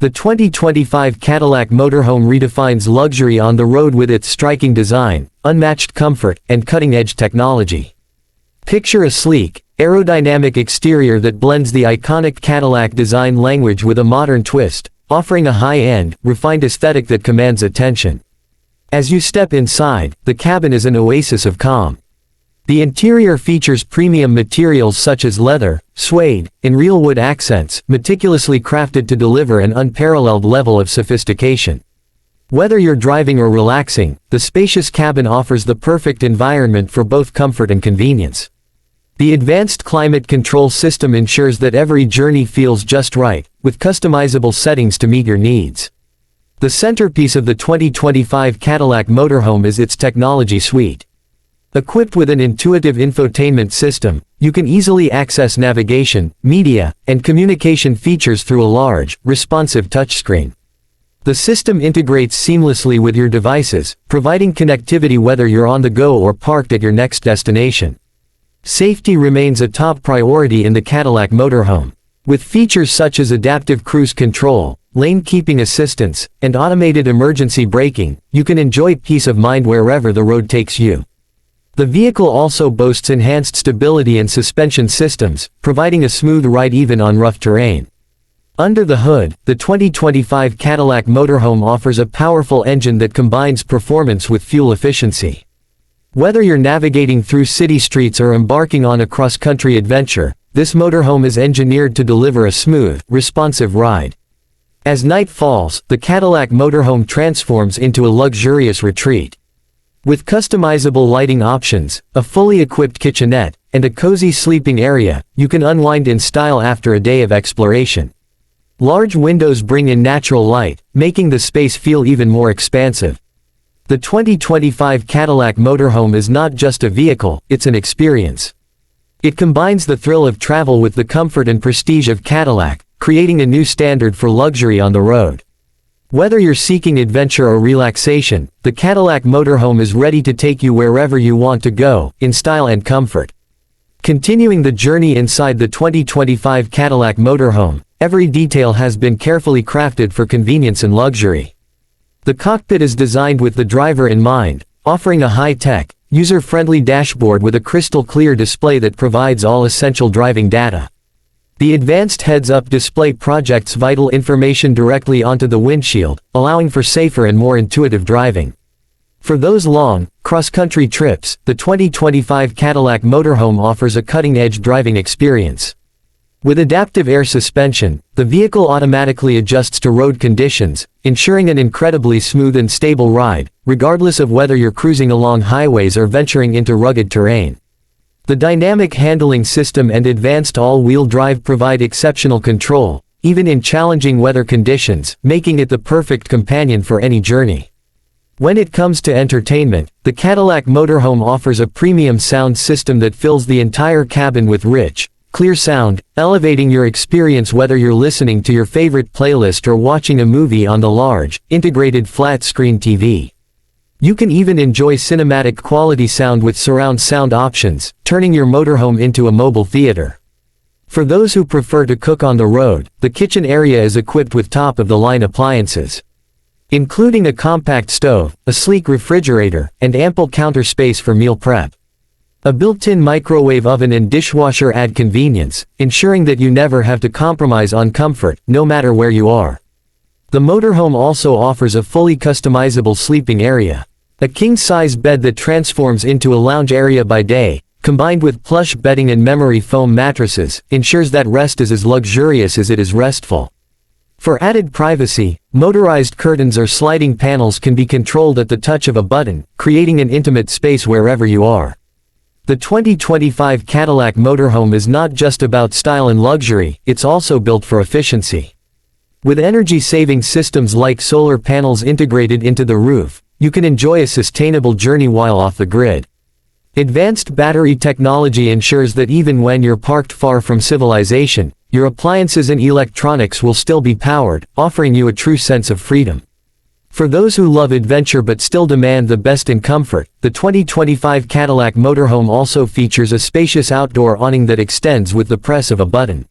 The 2025 Cadillac Motorhome redefines luxury on the road with its striking design, unmatched comfort, and cutting-edge technology. Picture a sleek, aerodynamic exterior that blends the iconic Cadillac design language with a modern twist, offering a high-end, refined aesthetic that commands attention. As you step inside, the cabin is an oasis of calm. The interior features premium materials such as leather, suede, and real wood accents, meticulously crafted to deliver an unparalleled level of sophistication. Whether you're driving or relaxing, the spacious cabin offers the perfect environment for both comfort and convenience. The advanced climate control system ensures that every journey feels just right, with customizable settings to meet your needs. The centerpiece of the 2025 Cadillac Motorhome is its technology suite. Equipped with an intuitive infotainment system, you can easily access navigation, media, and communication features through a large, responsive touchscreen. The system integrates seamlessly with your devices, providing connectivity whether you're on the go or parked at your next destination. Safety remains a top priority in the Cadillac Motorhome. With features such as adaptive cruise control, lane keeping assistance, and automated emergency braking, you can enjoy peace of mind wherever the road takes you. The vehicle also boasts enhanced stability and suspension systems, providing a smooth ride even on rough terrain. Under the hood, the 2025 Cadillac Motorhome offers a powerful engine that combines performance with fuel efficiency. Whether you're navigating through city streets or embarking on a cross-country adventure, this motorhome is engineered to deliver a smooth, responsive ride. As night falls, the Cadillac Motorhome transforms into a luxurious retreat. With customizable lighting options, a fully equipped kitchenette, and a cozy sleeping area, you can unwind in style after a day of exploration. Large windows bring in natural light, making the space feel even more expansive. The 2025 Cadillac Motorhome is not just a vehicle, it's an experience. It combines the thrill of travel with the comfort and prestige of Cadillac, creating a new standard for luxury on the road. Whether you're seeking adventure or relaxation, the Cadillac Motorhome is ready to take you wherever you want to go, in style and comfort. Continuing the journey inside the 2025 Cadillac Motorhome, every detail has been carefully crafted for convenience and luxury. The cockpit is designed with the driver in mind, offering a high-tech, user-friendly dashboard with a crystal-clear display that provides all essential driving data. The advanced heads-up display projects vital information directly onto the windshield, allowing for safer and more intuitive driving. For those long, cross-country trips, the 2025 Cadillac Motorhome offers a cutting-edge driving experience. With adaptive air suspension, the vehicle automatically adjusts to road conditions, ensuring an incredibly smooth and stable ride, regardless of whether you're cruising along highways or venturing into rugged terrain. The dynamic handling system and advanced all-wheel drive provide exceptional control, even in challenging weather conditions, making it the perfect companion for any journey. When it comes to entertainment, the Cadillac Motorhome offers a premium sound system that fills the entire cabin with rich, clear sound, elevating your experience whether you're listening to your favorite playlist or watching a movie on the large, integrated flat-screen TV. You can even enjoy cinematic quality sound with surround sound options, turning your motorhome into a mobile theater. For those who prefer to cook on the road, the kitchen area is equipped with top-of-the-line appliances, including a compact stove, a sleek refrigerator, and ample counter space for meal prep. A built-in microwave oven and dishwasher add convenience, ensuring that you never have to compromise on comfort, no matter where you are. The motorhome also offers a fully customizable sleeping area. A king-size bed that transforms into a lounge area by day, combined with plush bedding and memory foam mattresses, ensures that rest is as luxurious as it is restful. For added privacy, motorized curtains or sliding panels can be controlled at the touch of a button, creating an intimate space wherever you are. The 2025 Cadillac Motorhome is not just about style and luxury, it's also built for efficiency. With energy-saving systems like solar panels integrated into the roof, you can enjoy a sustainable journey while off the grid. Advanced battery technology ensures that even when you're parked far from civilization, your appliances and electronics will still be powered, offering you a true sense of freedom. For those who love adventure but still demand the best in comfort, the 2025 Cadillac Motorhome also features a spacious outdoor awning that extends with the press of a button.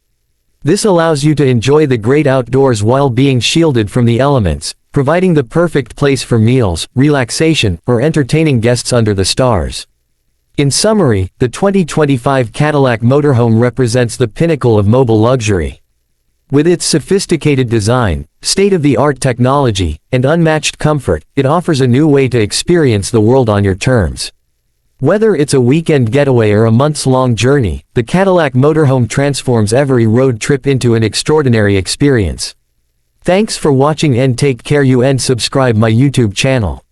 This allows you to enjoy the great outdoors while being shielded from the elements, providing the perfect place for meals, relaxation, or entertaining guests under the stars. In summary, the 2025 Cadillac Motorhome represents the pinnacle of mobile luxury. With its sophisticated design, state-of-the-art technology, and unmatched comfort, it offers a new way to experience the world on your terms. Whether it's a weekend getaway or a months-long journey, the Cadillac Motorhome transforms every road trip into an extraordinary experience. Thanks for watching and take care and subscribe my YouTube channel.